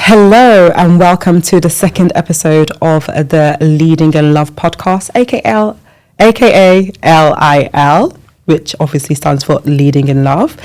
Hello and welcome to the second episode of the Leading in Love podcast, aka LIL, which obviously stands for Leading in Love.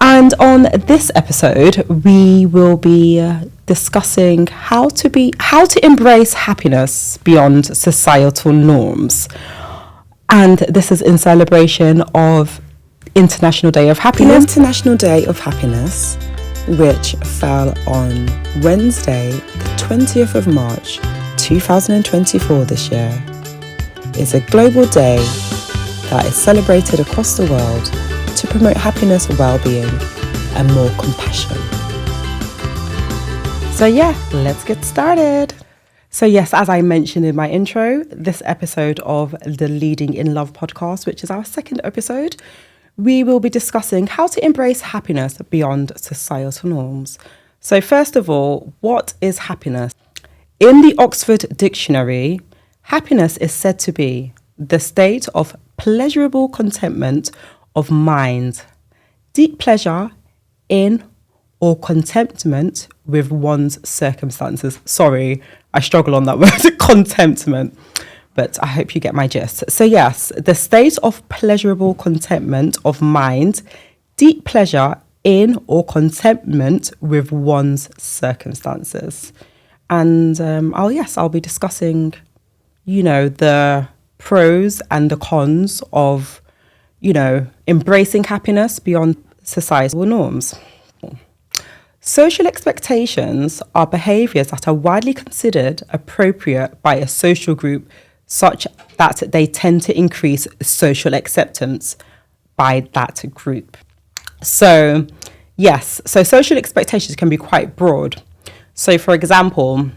And on this episode, we will be discussing how to embrace happiness beyond societal norms. And this is in celebration of International Day of Happiness. The International Day of Happiness, which fell on Wednesday, the 20th of March, 2024 this year, is a global day that is celebrated across the world to promote happiness, well-being, and more compassion. So yeah, let's get started. So yes, as I mentioned in my intro, this episode of the Leading in Love podcast, which is our second episode, we will be discussing how to embrace happiness beyond societal norms. So first of all, what is happiness? In the Oxford Dictionary, happiness is said to be the state of pleasurable contentment of mind, deep pleasure in or contentment with one's circumstances. Sorry, I struggle on that word, contentment. But I hope you get my gist. So yes, the state of pleasurable contentment of mind, deep pleasure in or contentment with one's circumstances. And I'll be discussing, the pros and the cons of, embracing happiness beyond societal norms. Social expectations are behaviours that are widely considered appropriate by a social group, such that they tend to increase social acceptance by that group. So, yes, so social expectations can be quite broad. So, for example,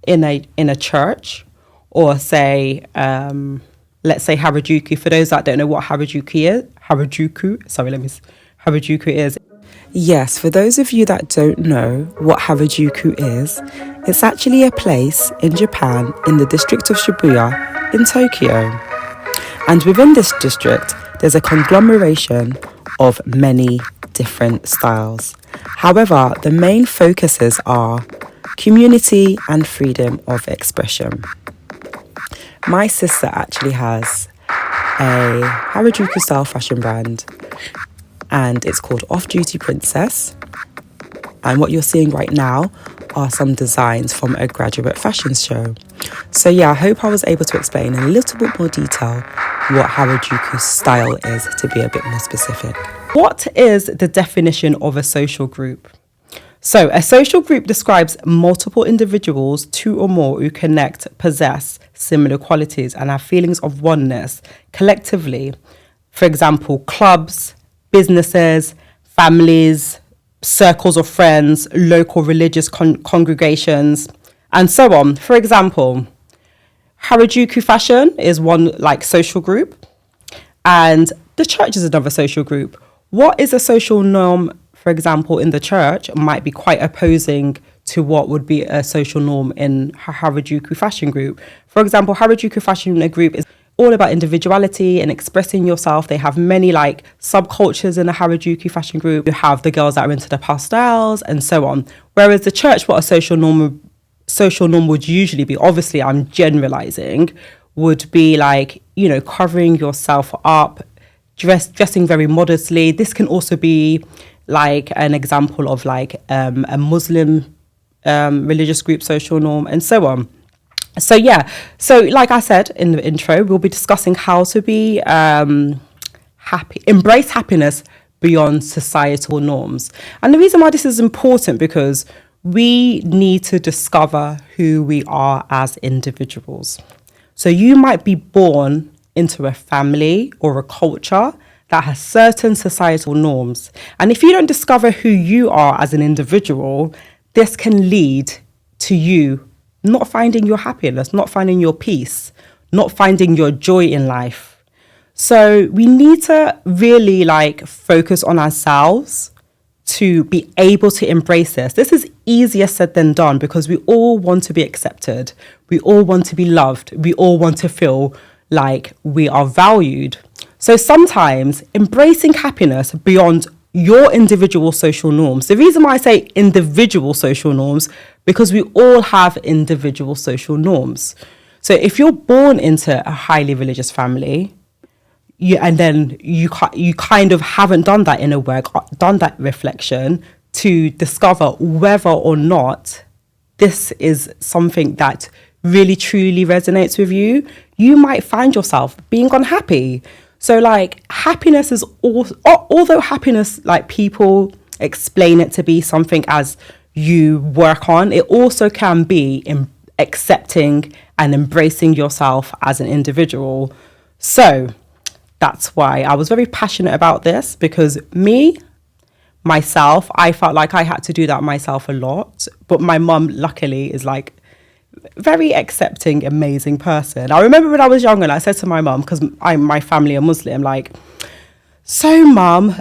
in a church, or say, let's say Harajuku. For those that don't know what Harajuku is. Yes, for those of you that don't know what Harajuku is, it's actually a place in Japan in the district of Shibuya in Tokyo. And within this district, there's a conglomeration of many different styles. However, the main focuses are community and freedom of expression. My sister actually has a Harajuku style fashion brand, and it's called Off Duty Princess. And what you're seeing right now are some designs from a graduate fashion show. So yeah, I hope I was able to explain in a little bit more detail what Harajuku style is, to be a bit more specific. What is the definition of a social group? So a social group describes multiple individuals, two or more, who connect, possess similar qualities, and have feelings of oneness collectively. For example, clubs, businesses, families, circles of friends, local religious congregations, and so on. For example, Harajuku fashion is one social group, and the church is another social group. What is a social norm, for example, in the church might be quite opposing to what would be a social norm in Harajuku fashion group. For example, Harajuku fashion group is all about individuality and expressing yourself. They have many subcultures in the Harajuku fashion group. You have the girls that are into the pastels and so on. Whereas the church, what a social norm would usually be, obviously I'm generalizing, would be covering yourself up, dressing very modestly. This can also be an example of a Muslim religious group social norm and so on. So yeah, so like I said in the intro, we'll be discussing how to be embrace happiness beyond societal norms. And the reason why this is important, because we need to discover who we are as individuals. So you might be born into a family or a culture that has certain societal norms. And if you don't discover who you are as an individual, this can lead to you not finding your happiness, not finding your peace, not finding your joy in life. So we need to really focus on ourselves to be able to embrace this. This is easier said than done, because we all want to be accepted. We all want to be loved. We all want to feel like we are valued. So sometimes embracing happiness beyond your individual social norms. The reason why I say individual social norms, because we all have individual social norms. So if you're born into a highly religious family, and then you kind of haven't done that inner work, done that reflection to discover whether or not this is something that really truly resonates with you, you might find yourself being unhappy. So like happiness is although happiness, like people explain it to be something as you work on, it also can be in accepting and embracing yourself as an individual. So that's why I was very passionate about this, because myself, I felt like I had to do that myself a lot. But my mum, luckily, is like very accepting, amazing person. I remember when I was younger, and I said to my mum, because my family are Muslim, like, so mum,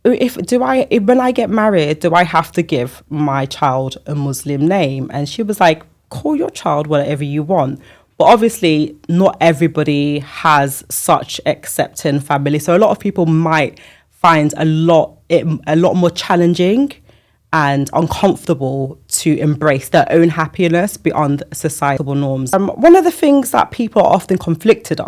when I get married, do I have to give my child a Muslim name? And she was like, call your child whatever you want. But obviously, not everybody has such accepting family. So a lot of people might find a lot more challenging and uncomfortable to embrace their own happiness beyond societal norms. One of the things that people are often conflicted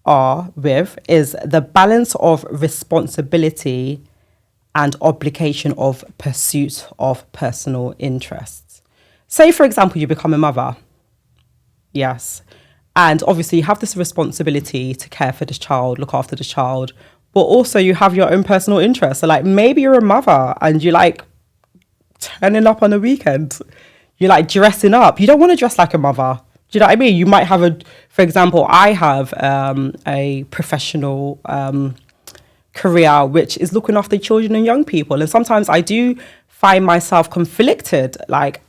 are with is the balance of responsibility and obligation of pursuit of personal interests. Say, for example, you become a mother. Yes. And obviously you have this responsibility to care for the child, look after the child, but also you have your own personal interests. So like maybe you're a mother and you like turning up on the weekend. You like dressing up. You don't want to dress like a mother. Do you know what I mean? You might have for example, I have a professional career which is looking after children and young people. And sometimes I do find myself conflicted. Like,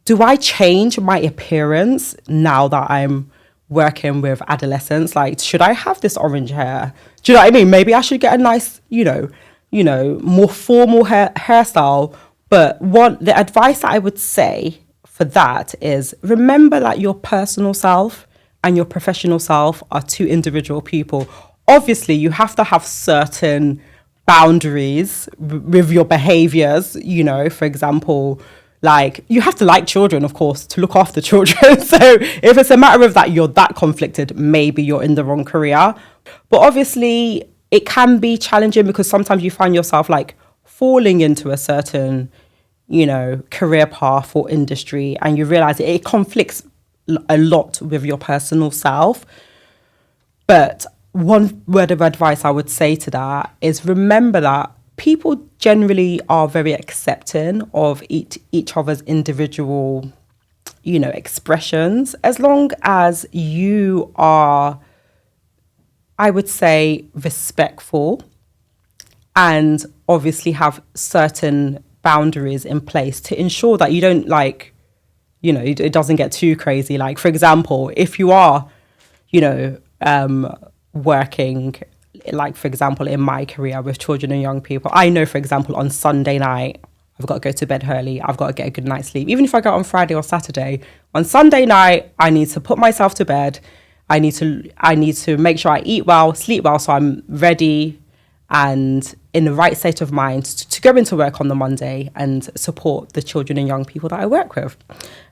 do I change my appearance now that I'm working with adolescents? Like, should I have this orange hair? Do you know what I mean? Maybe I should get a nice, more formal hairstyle. But the advice that I would say for that is remember that your personal self and your professional self are two individual people. Obviously, you have to have certain boundaries with your behaviors, for example, like you have to like children, of course, to look after children. So if it's a matter of that, you're that conflicted, maybe you're in the wrong career. But obviously it can be challenging because sometimes you find yourself like falling into a certain, career path or industry, and you realize it conflicts a lot with your personal self. But one word of advice I would say to that is remember that people generally are very accepting of each other's individual, expressions, as long as you are, I would say, respectful and obviously have certain boundaries in place to ensure that you don't it doesn't get too crazy. Like, for example, if you are, working, like, for example, in my career with children and young people, I know, for example, on Sunday night, I've got to go to bed early. I've got to get a good night's sleep. Even if I go on Friday or Saturday, on Sunday night, I need to put myself to bed. I need to make sure I eat well, sleep well, so I'm ready and in the right state of mind to go into work on the Monday and support the children and young people that I work with.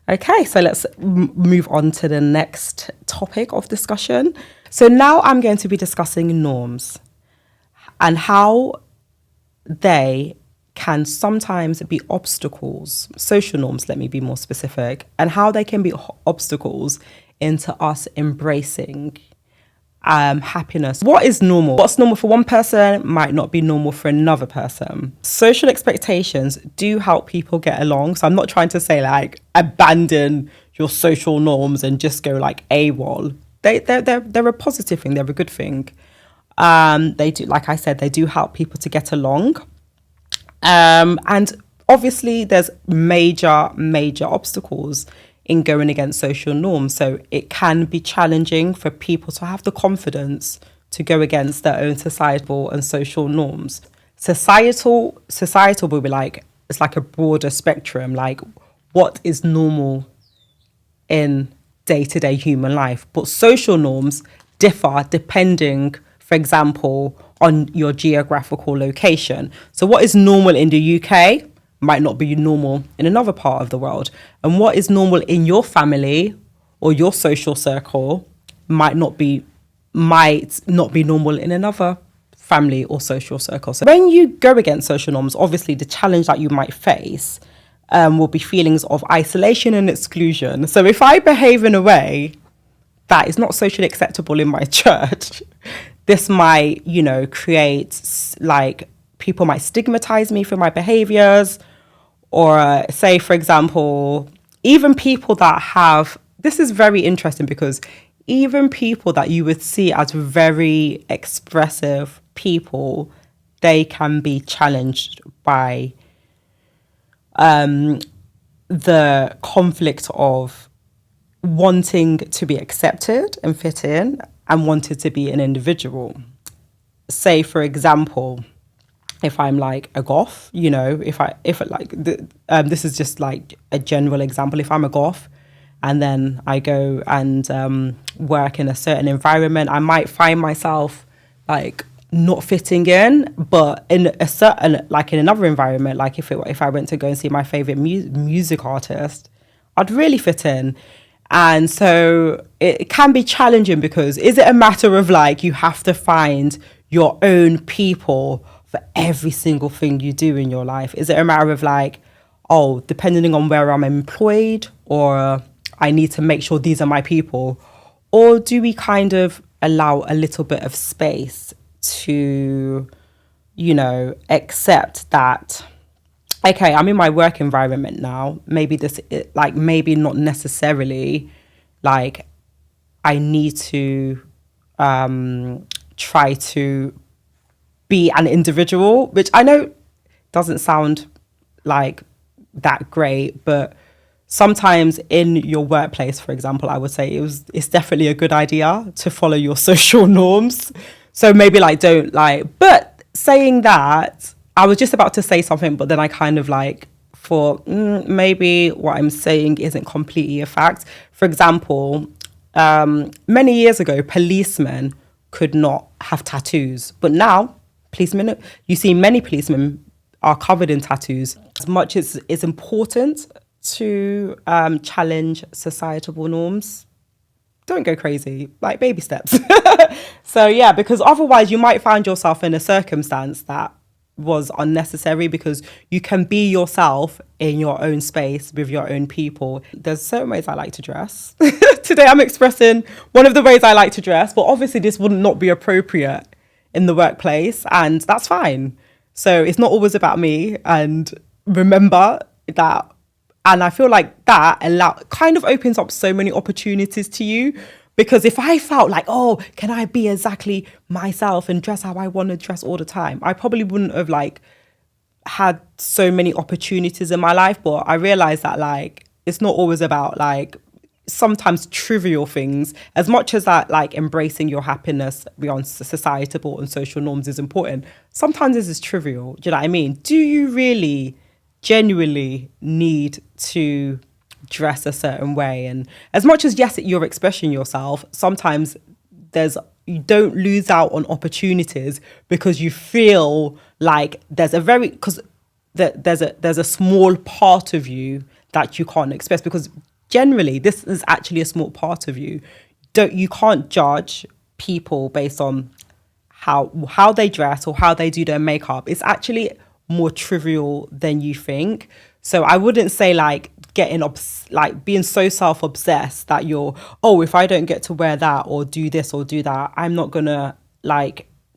Okay, so let's move on to the next topic of discussion. So now I'm going to be discussing norms and how they can sometimes be obstacles, social norms, let me be more specific, and how they can be obstacles into us embracing happiness. What is normal? What's normal for one person might not be normal for another person. Social expectations do help people get along. So I'm not trying to say like abandon your social norms and just go like AWOL. They're a positive thing. They're a good thing. They do, like I said, they do help people to get along. And obviously there's major obstacles in going against social norms. So it can be challenging for people to have the confidence to go against their own societal and social norms. Societal will be like, it's like a broader spectrum, like what is normal in day-to-day human life. But social norms differ depending, for example, on your geographical location. So what is normal in the UK might not be normal in another part of the world. And what is normal in your family or your social circle might not be normal in another family or social circle. So when you go against social norms, obviously the challenge that you might face will be feelings of isolation and exclusion. So if I behave in a way that is not socially acceptable in my church, this might, create like people might stigmatize me for my behaviors, or say, for example, even people that have, this is very interesting because even people that you would see as very expressive people, they can be challenged by the conflict of wanting to be accepted and fit in and wanted to be an individual. Say, for example, if I'm like a goth, this is just like a general example. If I'm a goth and then I go and work in a certain environment, I might find myself like not fitting in, but in a certain, like in another environment, like if I went to go and see my favorite music artist, I'd really fit in. And so it can be challenging because is it a matter of like you have to find your own people for every single thing you do in your life? Is it a matter of like, oh, depending on where I'm employed, or I need to make sure these are my people? Or do we kind of allow a little bit of space to, accept that, okay, I'm in my work environment now. Maybe maybe not necessarily like I need to try to be an individual, which I know doesn't sound like that great, but sometimes in your workplace, for example, I would say it's definitely a good idea to follow your social norms. So maybe but saying that, I was just about to say something, but then I kind of thought maybe what I'm saying isn't completely a fact. For example, many years ago, policemen could not have tattoos, but now you see many policemen are covered in tattoos. As much as it's important to challenge societal norms, don't go crazy, like baby steps. So yeah, because otherwise you might find yourself in a circumstance that was unnecessary, because you can be yourself in your own space with your own people. There's certain ways I like to dress. Today I'm expressing one of the ways I like to dress, but obviously this would not be appropriate in the workplace, and that's fine. So it's not always about me, and remember that. And I feel like that kind of opens up so many opportunities to you, because if I felt like, oh, can I be exactly myself and dress how I want to dress all the time, I probably wouldn't have had so many opportunities in my life. But I realized that it's not always about sometimes trivial things, as much as that embracing your happiness beyond societal and social norms is important. Sometimes this is trivial. Do you know what I mean? Do you really genuinely need to dress a certain way? And as much as, yes, you're expressing yourself, sometimes you don't lose out on opportunities because you feel like there's a small part of you that you can't express, because generally this is actually a small part of you. You can't judge people based on how they dress or how they do their makeup. It's actually more trivial than you think. So I wouldn't say being so self-obsessed that if I don't get to wear that or do this or do that, I'm not gonna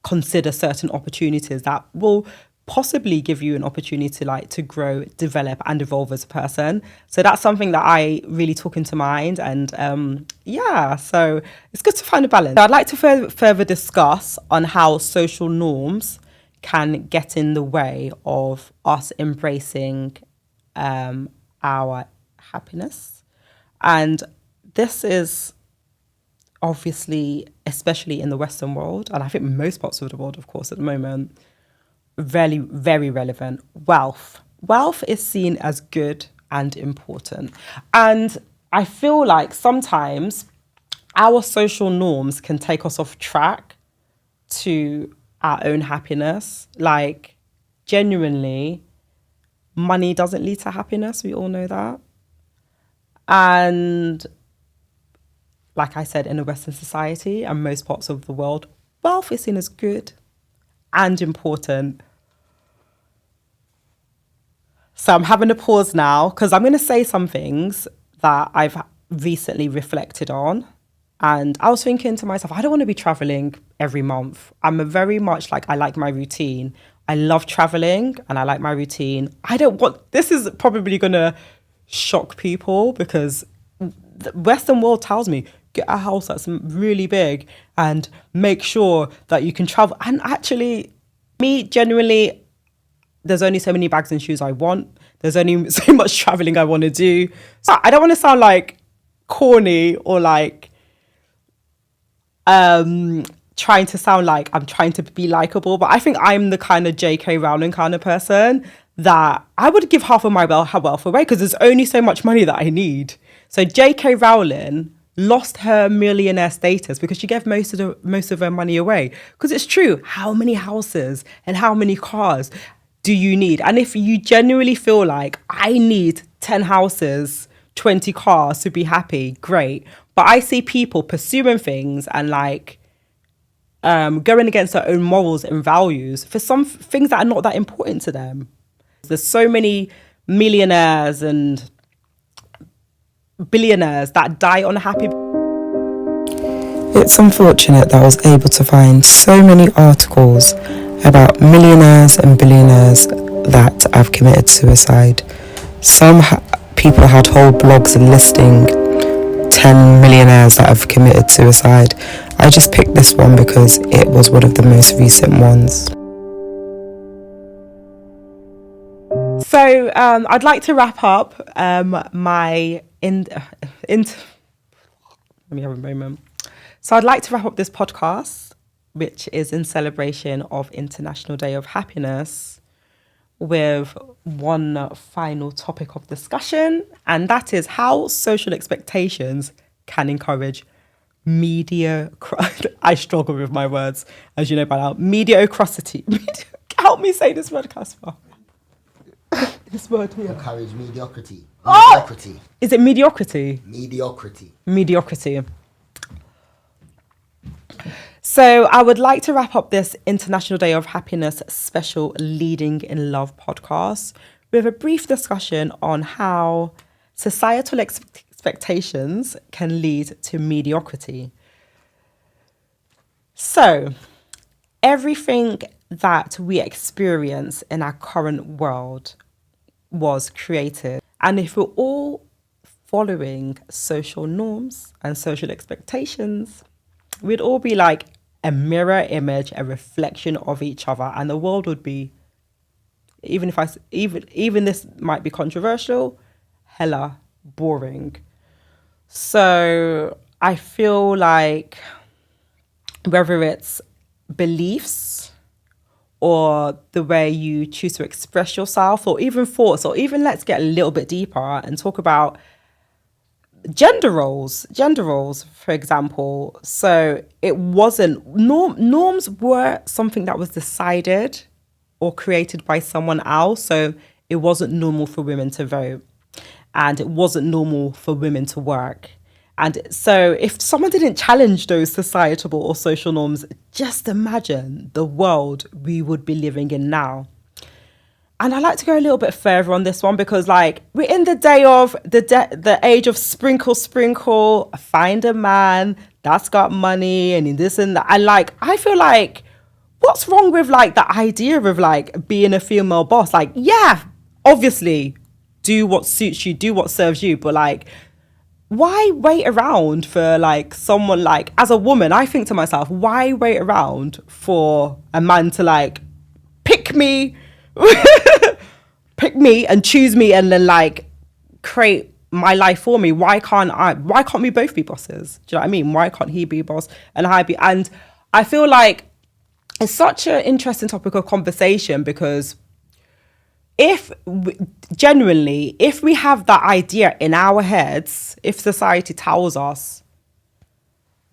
consider certain opportunities that will possibly give you an opportunity to grow, develop and evolve as a person. So that's something that I really took into mind. And so it's good to find a balance. So I'd like to further discuss on how social norms can get in the way of us embracing our happiness. And this is obviously, especially in the Western world, and I think most parts of the world, of course, at the moment, very, very relevant. Wealth is seen as good and important. And I feel like sometimes our social norms can take us off track to our own happiness. Genuinely, money doesn't lead to happiness. We all know that. And like I said, in a Western society and most parts of the world, wealth is seen as good and important. So I'm having a pause now because I'm going to say some things that I've recently reflected on. And I was thinking to myself, I don't want to be traveling every month. I'm a very much like, I like my routine. I love traveling and I like my routine. I don't want, this is probably going to shock people because the Western world tells me, get a house that's really big and make sure that you can travel. And actually, me, genuinely, there's only so many bags and shoes I want. There's only so much traveling I want to do. So I don't want to sound like corny or like trying to sound like I'm trying to be likable, but I think I'm the kind of J.K. Rowling kind of person that I would give half of my wealth away because there's only so much money that I need. So J.K. Rowling lost her millionaire status because she gave most of her money away. Because it's true, how many houses and how many cars do you need? And if you genuinely feel like I need 10 houses, 20 cars to be happy, great. But I see people pursuing things and like going against their own morals and values for some things that are not that important to them. There's so many millionaires and billionaires that die unhappy. It's unfortunate that I was able to find so many articles about millionaires and billionaires that have committed suicide. Some people had whole blogs listing 10 millionaires that have committed suicide. I just picked this one because it was one of the most recent ones. So I'd like to wrap up let me have a moment. So I'd like to wrap up this podcast, which is in celebration of International Day of Happiness, with one final topic of discussion, and that is how social expectations can encourage mediocrity. I struggle with my words, as you know by now. Mediocrity. Help me say this word, Casper. This word here. Encourage mediocrity. Mediocrity. Is it mediocrity? Mediocrity. So I would like to wrap up this International Day of Happiness special Leading in Love podcast with a brief discussion on how societal expectations can lead to mediocrity. So everything that we experience in our current world was created. And if we're all following social norms and social expectations, we'd all be like a mirror image, a reflection of each other, and the world would be, even this might be controversial, hella boring. So I feel like whether it's beliefs or the way you choose to express yourself, or even thoughts, or even let's get a little bit deeper and talk about gender roles, for example. So it wasn't, norms were something that was decided or created by someone else. So it wasn't normal for women to vote, and it wasn't normal for women to work. And so if someone didn't challenge those societal or social norms, just imagine the world we would be living in now. And I like to go a little bit further on this one because, like, we're in the day of the age of sprinkle, find a man that's got money and this and that. And like, I feel like, what's wrong with like the idea of like being a female boss? Like, yeah, obviously, do what suits you, do what serves you, but like, why wait around for like someone, like, as a woman, I think to myself, why wait around for a man to like pick me and choose me and then like create my life for me? Why can't we both be bosses? Do you know what I mean? Why can't he be boss and I be? And I feel like it's such an interesting topic of conversation because if we have that idea in our heads, if society tells us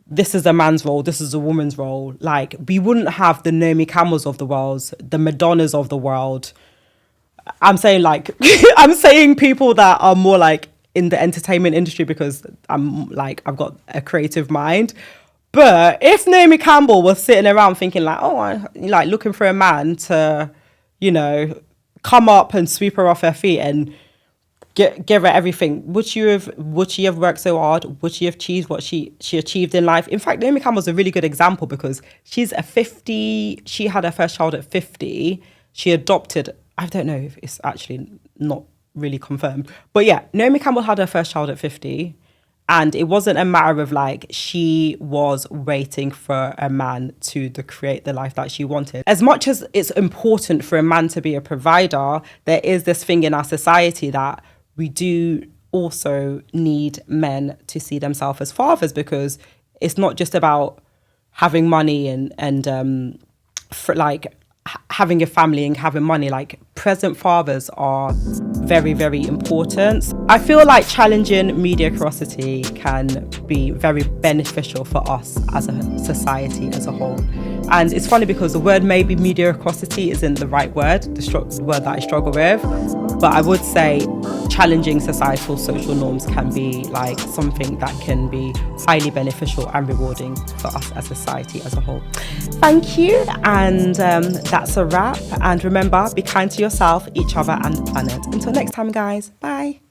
this is a man's role, this is a woman's role, like, we wouldn't have the Naomi Campbells of the world, the Madonnas of the world, I'm saying like, I'm saying people that are more like in the entertainment industry because I'm like, I've got a creative mind. But if Naomi Campbell was sitting around thinking like, oh, I like looking for a man to, you know, come up and sweep her off her feet and give her everything, would she have worked so hard? Would she have achieved what she achieved in life? In fact, Naomi Campbell's a really good example because she had her first child at 50. She adopted, I don't know if it's actually not really confirmed, but yeah, Naomi Campbell had her first child at 50. And it wasn't a matter of like she was waiting for a man to create the life that she wanted. As much as it's important for a man to be a provider, there is this thing in our society that we do also need men to see themselves as fathers, because it's not just about having money and for like having a family and having money. Like, present fathers are very, very important. I feel like challenging mediocrity can be very beneficial for us as a society as a whole. And it's funny because the word maybe mediocrity isn't the right word, the word that I struggle with. But I would say challenging societal social norms can be like something that can be highly beneficial and rewarding for us as a society as a whole. Thank you. And that's a wrap. And remember, be kind to yourself, each other and the planet. Until next time, guys. Bye.